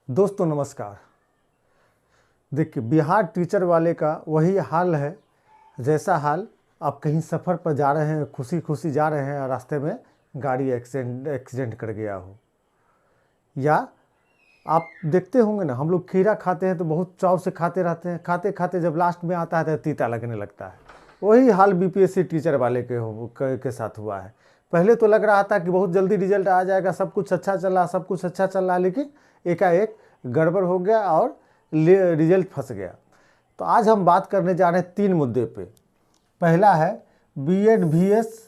दोस्तों नमस्कार। देखिए, बिहार टीचर वाले का वही हाल है जैसा हाल आप कहीं सफ़र पर जा रहे हैं, खुशी खुशी जा रहे हैं और रास्ते में गाड़ी एक्सीडेंट कर गया हो। या आप देखते होंगे ना, हम लोग खीरा खाते हैं तो बहुत चाव से खाते रहते हैं, खाते खाते जब लास्ट में आता है तो तीता लगने लगता है। वही हाल बीपीएससी टीचर वाले के साथ हुआ है। पहले तो लग रहा था कि बहुत जल्दी रिजल्ट आ जाएगा, सब कुछ अच्छा चल रहा, सब कुछ अच्छा चल रहा, लेकिन एकाएक गड़बड़ हो गया और रिजल्ट फंस गया। तो आज हम बात करने जा रहे हैं 3 मुद्दे पे। पहला है बीएड वीएस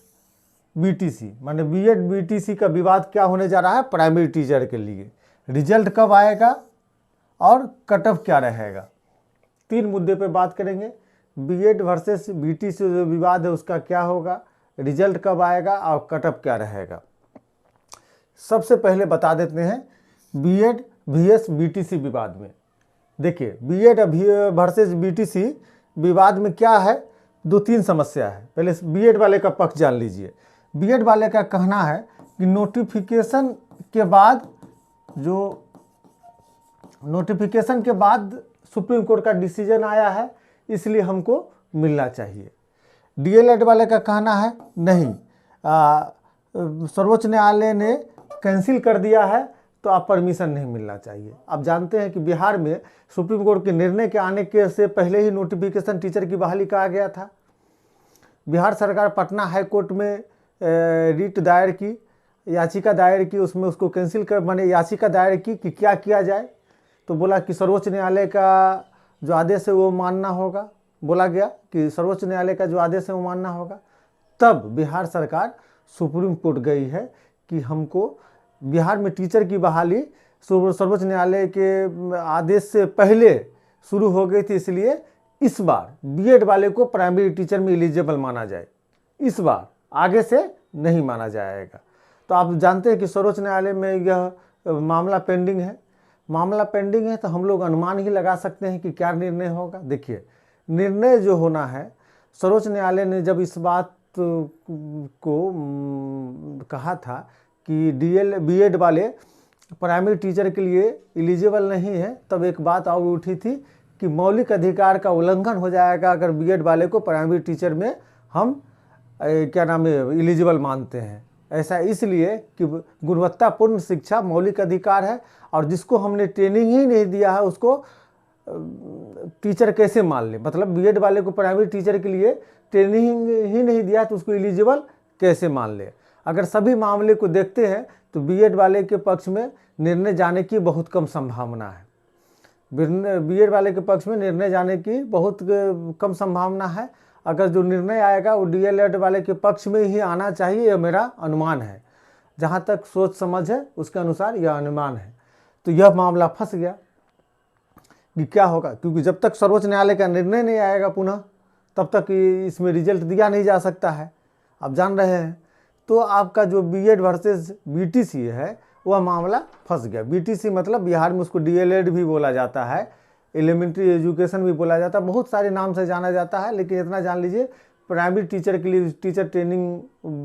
बीटीसी, माने बीएड बीटीसी का विवाद क्या होने जा रहा है प्राइमरी टीचर के लिए, रिजल्ट कब आएगा और कट ऑफ क्या रहेगा। 3 मुद्दे पे बात करेंगे। बीएड वर्सेस बीटीसी जो विवाद है उसका क्या होगा, रिजल्ट कब आएगा और कट ऑफ क्या रहेगा। सबसे पहले बता देते हैं बीएड वीएस बीटीसी विवाद में। देखिए, बीएड वर्सेस बीटीसी विवाद में क्या है, 2-3 समस्या है। पहले बीएड वाले का पक्ष जान लीजिए। बीएड वाले का कहना है कि नोटिफिकेशन के बाद सुप्रीम कोर्ट का डिसीजन आया है, इसलिए हमको मिलना चाहिए। डीएलएड वाले का कहना है नहीं, सर्वोच्च न्यायालय ने कैंसिल कर दिया है तो आप परमिशन नहीं मिलना चाहिए। आप जानते हैं कि बिहार में सुप्रीम कोर्ट के निर्णय के आने के से पहले ही नोटिफिकेशन टीचर की बहाली का आ गया था। बिहार सरकार पटना हाई कोर्ट में रिट दायर की, याचिका दायर की, उसमें उसको कैंसिल कर माने याचिका दायर की कि क्या किया जाए। तो बोला कि सर्वोच्च न्यायालय का जो आदेश है वो मानना होगा, बोला गया कि सर्वोच्च न्यायालय का जो आदेश है वो मानना होगा। तब बिहार सरकार सुप्रीम कोर्ट गई है कि हमको बिहार में टीचर की बहाली सर्वोच्च न्यायालय के आदेश से पहले शुरू हो गई थी, इसलिए इस बार बीएड वाले को प्राइमरी टीचर में एलिजिबल माना जाए, इस बार आगे से नहीं माना जाएगा। तो आप जानते हैं कि सर्वोच्च न्यायालय में यह मामला पेंडिंग है, तो हम लोग अनुमान ही लगा सकते हैं कि क्या निर्णय होगा। देखिए, निर्णय जो होना है, सर्वोच्च न्यायालय ने जब इस बात को कहा था कि बीएड वाले प्राइमरी टीचर के लिए एलिजिबल नहीं है, तब एक बात और उठी थी कि मौलिक अधिकार का उल्लंघन हो जाएगा अगर बीएड वाले को प्राइमरी टीचर में हम एलिजिबल मानते हैं। ऐसा इसलिए कि गुणवत्तापूर्ण शिक्षा मौलिक अधिकार है और जिसको हमने ट्रेनिंग ही नहीं दिया है उसको टीचर कैसे मान ले। मतलब बीएड वाले को प्राइमरी टीचर के लिए ट्रेनिंग ही नहीं दिया तो उसको एलिजिबल कैसे मान ले। अगर सभी मामले को देखते हैं तो बीएड वाले के पक्ष में निर्णय जाने की बहुत कम संभावना है। बीएड वाले के पक्ष में निर्णय जाने की बहुत कम संभावना है। अगर जो निर्णय आएगा वो डीएलएड वाले के पक्ष में ही आना चाहिए, यह मेरा अनुमान है। जहाँ तक सोच समझ है उसके अनुसार यह अनुमान है। तो यह मामला फंस गया कि क्या होगा, क्योंकि जब तक सर्वोच्च न्यायालय का निर्णय नहीं आएगा पुनः, तब तक इसमें रिजल्ट दिया नहीं जा सकता है, आप जान रहे हैं। तो आपका जो बीएड वर्सेस बीटीसी है वह मामला फंस गया। बीटीसी मतलब बिहार में उसको डीएलएड भी बोला जाता है, एलिमेंट्री एजुकेशन भी बोला जाता है, बहुत सारे नाम से जाना जाता है। लेकिन इतना जान लीजिए, प्राइमरी टीचर के लिए टीचर ट्रेनिंग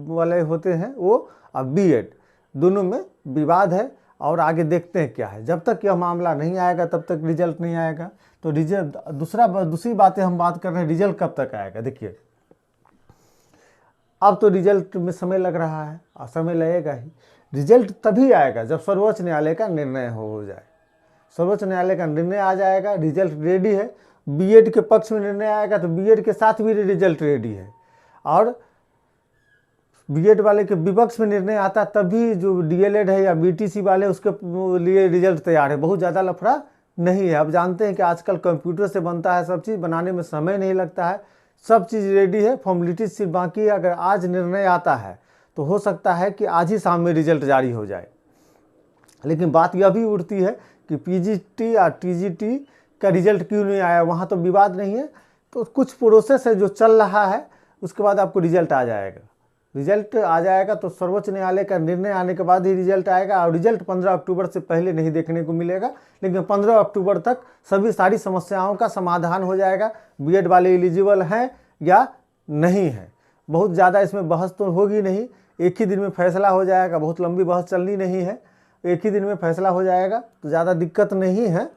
वाले होते हैं वो, अब बीएड, दोनों में विवाद है और आगे देखते हैं क्या है। जब तक यह मामला नहीं आएगा तब तक रिजल्ट नहीं आएगा। तो रिजल्ट दूसरी बातें हम बात कर रहे हैं, रिजल्ट कब तक आएगा। देखिए, अब तो रिजल्ट में समय लग रहा है और समय लगेगा ही। रिजल्ट तभी आएगा जब सर्वोच्च न्यायालय का निर्णय हो जाए। सर्वोच्च न्यायालय का निर्णय आ जाएगा, रिजल्ट रेडी है। बीएड के पक्ष में निर्णय आएगा तो बीएड के साथ भी रिजल्ट रेडी है, और बीएड वाले के विपक्ष में निर्णय आता तभी जो डीएलएड है या बीटीसी वाले उसके लिए रिजल्ट तैयार है। बहुत ज़्यादा लफड़ा नहीं है। अब जानते हैं कि आजकल कंप्यूटर से बनता है सब चीज़, बनाने में समय नहीं लगता है, सब चीज़ रेडी है, फॉर्मेलिटीज सिर्फ बाकी है। अगर आज निर्णय आता है तो हो सकता है कि आज ही शाम में रिजल्ट जारी हो जाए। लेकिन बात यह भी उठती है कि पीजीटी या टीजीटी का रिजल्ट क्यों नहीं आया, वहाँ तो विवाद नहीं है। तो कुछ प्रोसेस है जो चल रहा है, उसके बाद आपको रिजल्ट आ जाएगा। रिजल्ट आ जाएगा तो सर्वोच्च न्यायालय का निर्णय आने के बाद ही रिजल्ट आएगा, और रिजल्ट 15 अक्टूबर से पहले नहीं देखने को मिलेगा। लेकिन 15 अक्टूबर तक सारी समस्याओं का समाधान हो जाएगा। बीएड वाले एलिजिबल हैं या नहीं है, बहुत ज़्यादा इसमें बहस तो होगी नहीं, एक ही दिन में फैसला हो जाएगा, बहुत लंबी बहस चलनी नहीं है। एक ही दिन में फैसला हो जाएगा, तो ज़्यादा दिक्कत नहीं है।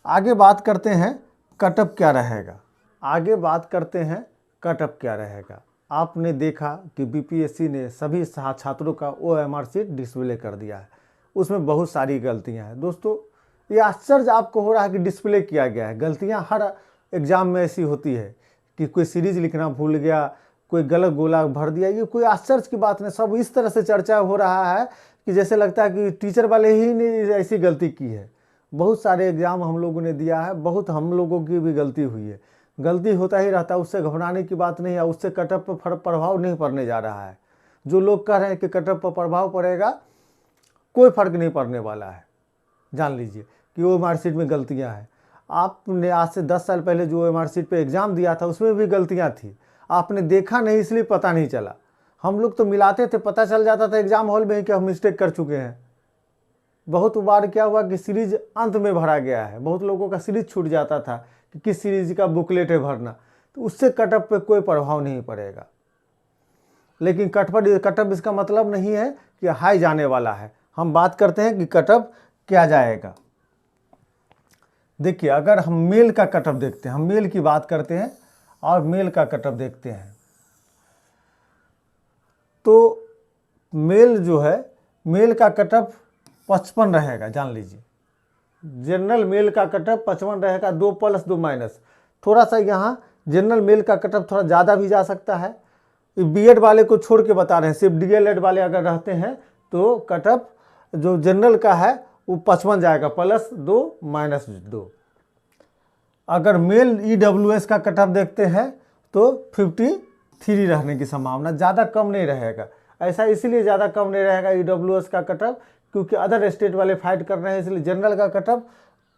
आगे बात करते हैं कटअप क्या रहेगा। आगे बात करते हैं कटअप क्या रहेगा। आपने देखा कि बीपीएससी ने सभी छात्रों का OMR शीट डिस्प्ले कर दिया है, उसमें बहुत सारी गलतियां हैं। दोस्तों ये आश्चर्य आपको हो रहा है कि डिस्प्ले किया गया है। गलतियां हर एग्ज़ाम में ऐसी होती है कि कोई सीरीज लिखना भूल गया, कोई गलत गोला भर दिया, ये कोई आश्चर्य की बात नहीं। सब इस तरह से चर्चा हो रहा है कि जैसे लगता है कि टीचर वाले ही ने ऐसी गलती की है। बहुत सारे एग्ज़ाम हम लोगों ने दिया है, बहुत हम लोगों की भी गलती हुई है। गलती होता ही रहता है, उससे घबराने की बात नहीं है, उससे कटअप पर प्रभाव नहीं पड़ने जा रहा है। जो लोग कह रहे हैं कि कटअप पर प्रभाव पड़ेगा, कोई फर्क नहीं पड़ने वाला है। जान लीजिए कि OMR शीट में गलतियां हैं। आपने आज से 10 साल पहले जो OMR शीट पे एग्ज़ाम दिया था उसमें भी गलतियां थी, आपने देखा नहीं इसलिए पता नहीं चला। हम लोग तो मिलाते थे, पता चल जाता था एग्ज़ाम हॉल में कि हम मिस्टेक कर चुके हैं। बहुत बार क्या हुआ कि सीरीज अंत में भरा गया है, बहुत लोगों का सीरीज छूट जाता था कि किस सीरीज का बुकलेट है भरना, तो उससे कटअप पे कोई प्रभाव नहीं पड़ेगा। लेकिन कटअप इसका मतलब नहीं है कि हाई जाने वाला है। हम बात करते हैं कि कटअप क्या जाएगा। देखिए अगर हम मेल का कटअप देखते हैं, हम मेल की बात करते हैं और मेल का कटअप देखते हैं, तो मेल जो है, मेल का कटअप 55 रहेगा। जान लीजिए जनरल मेल का कटअप 55 रहेगा, 2 प्लस 2 माइनस। थोड़ा सा यहाँ जनरल मेल का कटअप थोड़ा ज़्यादा भी जा सकता है। बीएड वाले को छोड़ के बता रहे हैं, सिर्फ DLED वाले अगर रहते हैं तो कटअप जो जनरल का है वो 55 जाएगा, प्लस 2 माइनस 2। अगर मेल EWS का कटअप देखते हैं तो 53 रहने की संभावना, ज़्यादा कम नहीं रहेगा। ऐसा इसलिए ज़्यादा कम नहीं रहेगा EWS का कटअप क्योंकि अदर स्टेट वाले फाइट कर रहे हैं, इसलिए जनरल का कटअप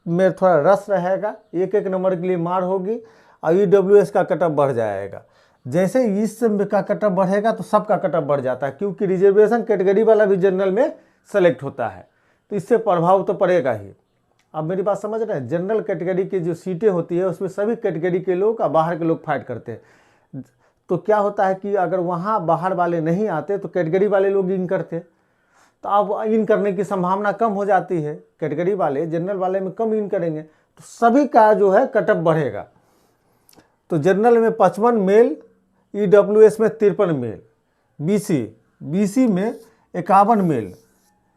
में थोड़ा रस रहेगा, एक एक नंबर के लिए मार होगी और EWS का कटअप बढ़ जाएगा। जैसे इस का कटअप बढ़ेगा तो सबका कटअप बढ़ जाता है, क्योंकि रिजर्वेशन कैटेगरी वाला भी जनरल में सेलेक्ट होता है, तो इससे प्रभाव तो पड़ेगा ही। अब मेरी बात समझ रहे हैं। जनरल कैटेगरी की जो सीटें होती है उसमें सभी कैटेगरी के लोग और बाहर के लोग फाइट करते हैं, तो क्या होता है कि अगर वहाँ बाहर वाले नहीं आते तो कैटेगरी वाले लोग इन करते, तो अब इन करने की संभावना कम हो जाती है। कैटेगरी वाले जनरल वाले में कम इन करेंगे तो सभी का जो है कटअप बढ़ेगा। तो जनरल में 55 मेल, EWS में 53 मेल, BC में 51 मेल,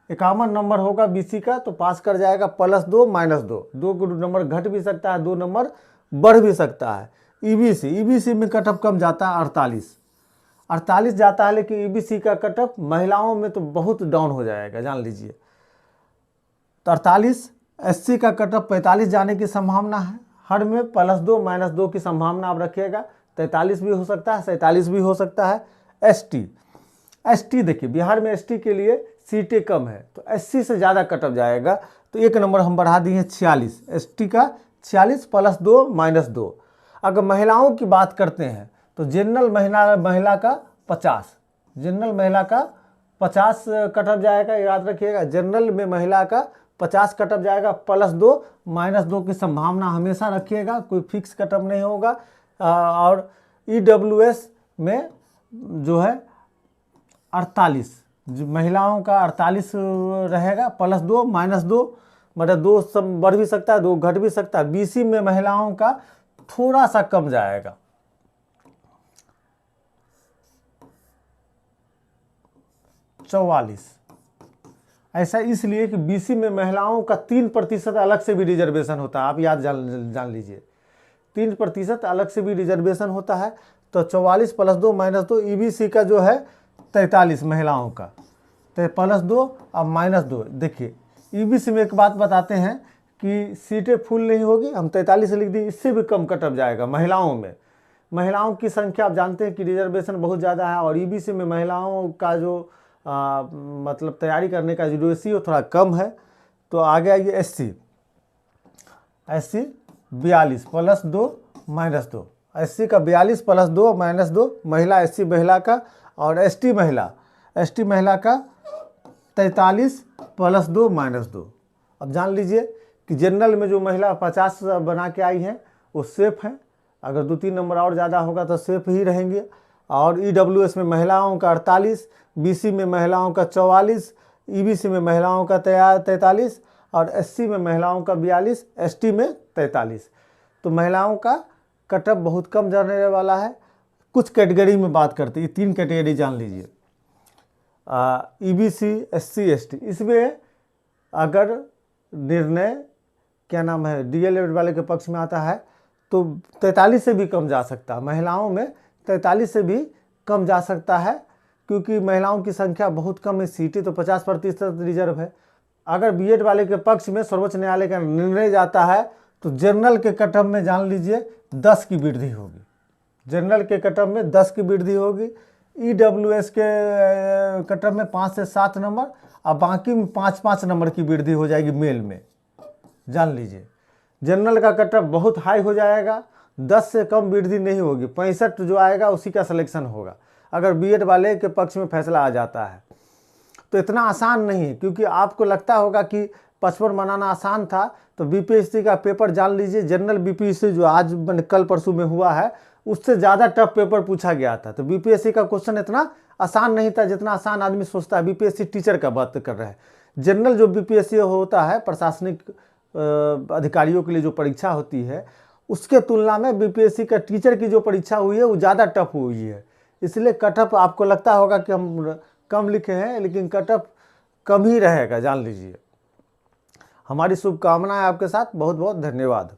51 नंबर होगा BC का, तो पास कर जाएगा, प्लस 2 माइनस 2 नंबर घट भी सकता है, 2 नंबर बढ़ भी सकता है। EBC में कटअप कम जाता है, 48 जाता है, लेकिन EBC का कटअप महिलाओं में तो बहुत डाउन हो जाएगा, जान लीजिए। तो 48, SC का कटअप 45 जाने की संभावना है, हर में प्लस 2 माइनस 2 की संभावना आप रखिएगा, 43 भी हो सकता है, 47 भी हो सकता है। ST देखिए बिहार में ST के लिए सीटें कम है, तो SC से ज़्यादा कटअप जाएगा, तो एक नंबर हम बढ़ा दिए 46, ST का 46 प्लस 2 माइनस 2। अगर महिलाओं की बात करते हैं तो जनरल महिला का 50, जनरल महिला का 50 कटअप जाएगा, याद रखिएगा। जनरल में महिला का 50 कटअप जाएगा, प्लस 2 माइनस 2 की संभावना हमेशा रखिएगा, कोई फिक्स कटअप नहीं होगा। और EWS में जो है 48, महिलाओं का 48 रहेगा, प्लस 2 माइनस 2, मतलब 2 सब बढ़ भी सकता है, 2 घट भी सकता है। BC में महिलाओं का थोड़ा सा कम जाएगा, 44। ऐसा इसलिए कि BC में महिलाओं का 3% अलग से भी रिजर्वेशन होता है, आप याद जान लीजिए, 3% अलग से भी रिजर्वेशन होता है। तो 44 प्लस 2 माइनस 2, EBC का जो है 43 महिलाओं का, तो प्लस 2 और माइनस 2। देखिए EBC में एक बात बताते हैं कि सीटें फुल नहीं होगी, हम 43 लिख दी, इससे भी कम कटअप जाएगा महिलाओं में। महिलाओं की संख्या आप जानते हैं कि रिजर्वेशन बहुत ज़्यादा है, और EBC में महिलाओं का जो मतलब तैयारी करने का जो रेशियो थोड़ा कम है। तो आगे आइए SC 42 प्लस 2 माइनस 2, SC का 42 प्लस 2 माइनस 2, महिला SC महिला का, और ST महिला का 43 प्लस 2 माइनस 2। अब जान लीजिए कि जनरल में जो महिला 50 बना के आई हैं वो सेफ हैं, अगर 2-3 नंबर और ज़्यादा होगा तो सेफ ही रहेंगे। और EWS में महिलाओं का 48, BC में महिलाओं का 44, ईबीसी में महिलाओं का 43 और एससी में महिलाओं का 42, एसटी में 43। तो महिलाओं का कटअप बहुत कम जाने वाला है। कुछ कैटेगरी में बात करते हैं, 3 कैटेगरी जान लीजिए, ईबीसी, एससी, एसटी। इसमें अगर निर्णय क्या नाम है डीएलएड वाले के पक्ष में आता है तो 43 से भी कम जा सकता है। महिलाओं में 43 से भी कम जा सकता है, क्योंकि महिलाओं की संख्या बहुत कम है। सीटें तो 50% रिजर्व है। अगर बीएड वाले के पक्ष में सर्वोच्च न्यायालय का निर्णय जाता है तो जनरल के कटअप में जान लीजिए 10 की वृद्धि होगी। जनरल के कटअप में 10 की वृद्धि होगी। ईडब्ल्यूएस के कटअप में 5 से 7 नंबर और बाकी में 5-5 नंबर की वृद्धि हो जाएगी मेल में, जान लीजिए। जनरल का कटअप बहुत हाई हो जाएगा, 10 से कम वृद्धि नहीं होगी। 65 जो आएगा उसी का सिलेक्शन होगा अगर बीएड वाले के पक्ष में फैसला आ जाता है। तो इतना आसान नहीं है, क्योंकि आपको लगता होगा कि 55 बनाना आसान था। तो बीपीएससी का पेपर जान लीजिए, जनरल बीपीएससी जो आज कल परसों में हुआ है उससे ज़्यादा टफ पेपर पूछा गया था। तो बीपीएससी का क्वेश्चन इतना आसान नहीं था जितना आसान आदमी सोचता है। बीपीएससी टीचर का बात कर रहा है। जनरल जो बीपीएससी होता है प्रशासनिक अधिकारियों के लिए जो परीक्षा होती है, उसके तुलना में बीपीएससी का टीचर की जो परीक्षा हुई है वो ज़्यादा टफ हुई है। इसलिए कटअप आपको लगता होगा कि हम कम लिखे हैं, लेकिन कटअप कम ही रहेगा, जान लीजिए। हमारी शुभकामनाएं आपके साथ। बहुत बहुत धन्यवाद।